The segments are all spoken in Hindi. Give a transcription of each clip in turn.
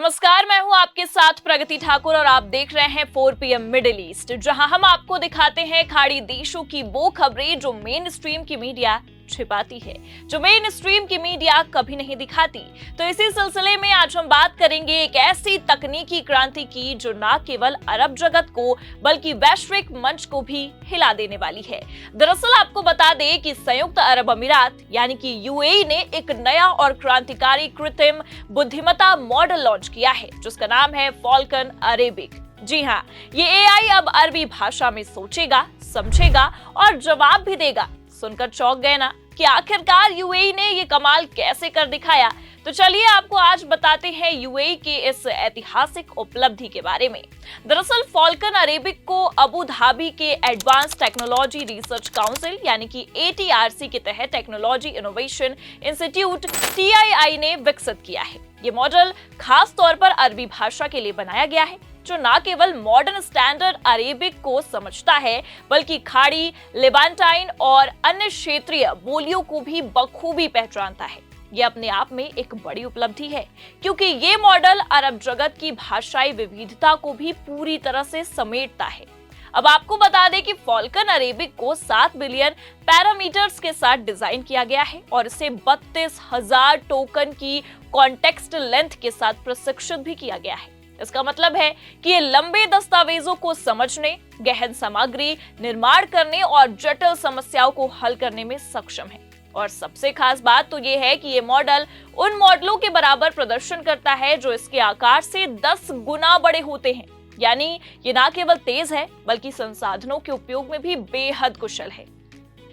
नमस्कार, मैं हूं आपके साथ प्रगति ठाकुर और आप देख रहे हैं 4 PM मिडिल ईस्ट, जहां हम आपको दिखाते हैं खाड़ी देशों की वो खबरें जो मेन स्ट्रीम की मीडिया छिपाती है, जो मेन स्ट्रीम की मीडिया कभी नहीं दिखाती। तो इसी सिलसिले में आज हम बात करेंगे एक ऐसी तकनीकी क्रांति की जो न केवल अरब जगत को बल्कि वैश्विक मंच को भी हिला देने वाली है। दरअसल आपको बता दें कि संयुक्त अरब अमीरात यानी कि यूएई ने एक नया और क्रांतिकारी कृत्रिम बुद्धिमत्ता मॉडल लॉन्च किया है, जिसका नाम है फॉल्कन अरेबिक। जी हाँ, ये एआई अब अरबी भाषा में सोचेगा, समझेगा और जवाब भी देगा। सुनकर चौंक गए ना कि आखिरकार यूएई ने ये कमाल कैसे कर दिखाया? तो चलिए आपको आज बताते हैं यूएई के इस ऐतिहासिक उपलब्धि के बारे में। दरअसल फॉल्कन अरेबिक को अबू धाबी के एडवांस टेक्नोलॉजी रिसर्च काउंसिल यानी कि एटीआरसी के तहत टेक्नोलॉजी इनोवेशन इंस्टीट्यूट टीआईआई ने विकसित किया है। ये मॉडल खास तौर पर अरबी भाषा के लिए बनाया गया है, जो न केवल मॉडर्न स्टैंडर्ड अरेबिक को समझता है बल्कि खाड़ी, लेवांटाइन और अन्य क्षेत्रीय बोलियों को भी बखूबी पहचानता है। ये अपने आप में एक बड़ी उपलब्धि है, क्योंकि ये मॉडल अरब जगत की भाषाई विविधता को भी पूरी तरह से समेटता है। अब आपको बता दें कि फॉल्कन अरेबिक को 7 बिलियन पैरामीटर्स के साथ डिजाइन किया गया है और इसे 32,000 टोकन की कॉन्टेक्स्ट लेंथ के साथ प्रशिक्षित भी किया गया है। इसका मतलब है कि ये लंबे दस्तावेजों को समझने, गहन सामग्री निर्माण करने और जटिल समस्याओं को हल करने में सक्षम है। और सबसे खास बात तो ये है कि ये मॉडल उन मॉडलों के बराबर प्रदर्शन करता है जो इसके आकार से 10 गुना बड़े होते हैं। यानी ये न केवल तेज है बल्कि संसाधनों के उपयोग में भी बेहद कुशल है।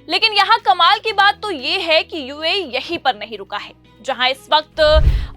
लेकिन यहाँ कमाल की बात तो ये है कि यूएई यहीं पर नहीं रुका है। जहां इस वक्त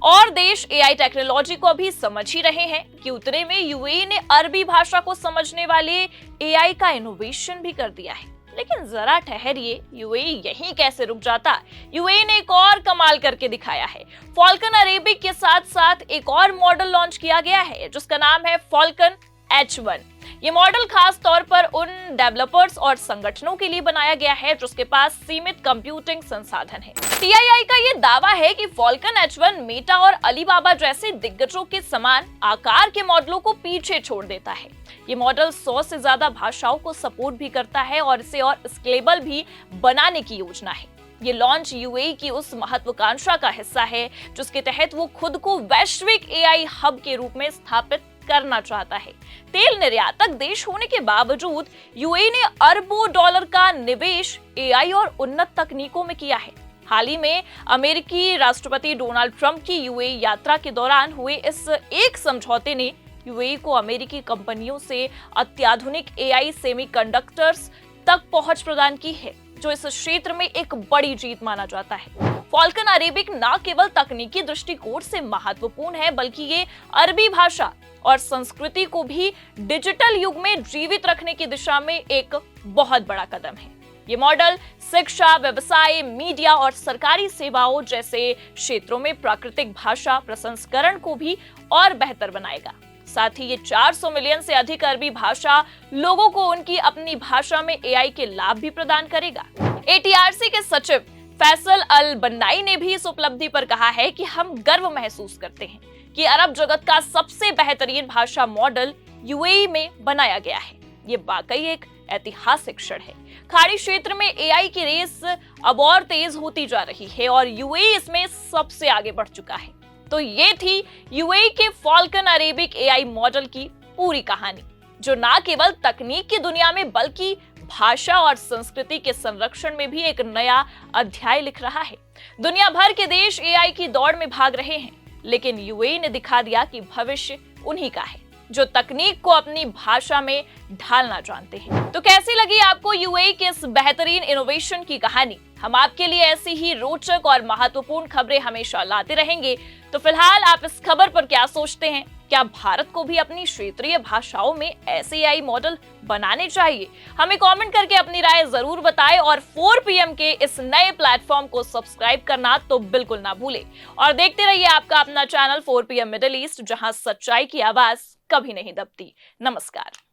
और देश एआई टेक्नोलॉजी को अभी समझ ही रहे हैं कि उतने में यूएई ने अरबी भाषा को समझने वाले एआई का इनोवेशन भी कर दिया है। लेकिन जरा ठहरिए, यूएई यहीं कैसे रुक जाता? यूएई ने एक और कमाल करके दिखाया है। फॉल्कन अरेबिक के साथ साथ एक और मॉडल लॉन्च किया गया है, जिसका नाम है फॉल्कन H1। ये मॉडल खास तौर पर उन डेवलपर्स और संगठनों के लिए बनाया गया है जिसके पास सीमित कंप्यूटिंग संसाधन है। टीआईआई का ये दावा है कि फॉल्कन H1 मेटा और अलीबाबा जैसे दिग्गजों के समान आकार के मॉडलों को पीछे छोड़ देता है। ये मॉडल 100 से ज्यादा भाषाओं को सपोर्ट भी करता है और इसे और स्केलेबल भी बनाने की योजना है। ये लॉन्च यूएई की उस महत्वाकांक्षा का हिस्सा है जिसके तहत वो खुद को वैश्विक एआई हब के रूप में स्थापित करना चाहता है। तेल निर्यातक देश होने के बावजूद यूएई ने अरबों डॉलर का निवेश एआई और उन्नत तकनीकों में किया है। हाल ही में अमेरिकी राष्ट्रपति डोनाल्ड ट्रंप की यूएई यात्रा के दौरान हुए इस एक समझौते ने यूएई को अमेरिकी कंपनियों से अत्याधुनिक एआई सेमीकंडक्टर्स तक पहुंच प्रदान की है, जो इस क्षेत्र में एक बड़ी जीत माना जाता है। फॉल्कन अरेबिक न केवल तकनीकी दृष्टिकोण से महत्वपूर्ण है बल्कि ये अरबी भाषा और संस्कृति को भी डिजिटल युग में जीवित रखने की दिशा में एक बहुत बड़ा कदम है। ये मॉडल शिक्षा, व्यवसाय, मीडिया और सरकारी सेवाओं जैसे क्षेत्रों में प्राकृतिक भाषा प्रसंस्करण को भी और बेहतर बनाएगा। साथ ही ये 400 मिलियन से अधिक अरबी भाषा लोगों को उनकी अपनी भाषा में एआई के लाभ भी प्रदान करेगा। एटीआरसी के सचिव फैसल अल बन्नाई ने भी इस उपलब्धि पर कहा है कि हम गर्व महसूस करते हैं कि अरब जगत का सबसे बेहतरीन भाषा मॉडल यूएई में बनाया गया है। ये वाकई एक ऐतिहासिक क्षण है। खाड़ी क्षेत्र में एआई की रेस अब और तेज होती जा रही है और यूएई इसमें सबसे आगे बढ़ चुका है। तो ये थी यूएई के फॉल्कन अरेबिक एआई मॉडल की पूरी कहानी, जो न केवल तकनीक की दुनिया में बल्कि भाषा और संस्कृति के संरक्षण में भी एक नया अध्याय लिख रहा है। दुनिया भर के देश एआई की दौड़ में भाग रहे हैं, लेकिन यूएई ने दिखा दिया कि भविष्य उन्हीं का है, जो तकनीक को अपनी भाषा में ढालना जानते हैं। तो कैसी लगी आपको यूएई के इस बेहतरीन इनोवेशन की कहानी? हम आपके लिए ऐसी ही रोचक और महत्वपूर्ण खबरें हमेशा लाते रहेंगे। तो फिलहाल आप इस खबर पर क्या सोचते हैं? क्या भारत को भी अपनी क्षेत्रीय भाषाओं में ऐसे एआई मॉडल बनाने चाहिए? हमें कमेंट करके अपनी राय जरूर बताएं और 4 PM के इस नए प्लेटफॉर्म को सब्सक्राइब करना तो बिल्कुल ना भूलें। और देखते रहिए आपका अपना चैनल 4 PM मिडिल ईस्ट, जहां सच्चाई की आवाज कभी नहीं दबती। नमस्कार।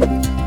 है।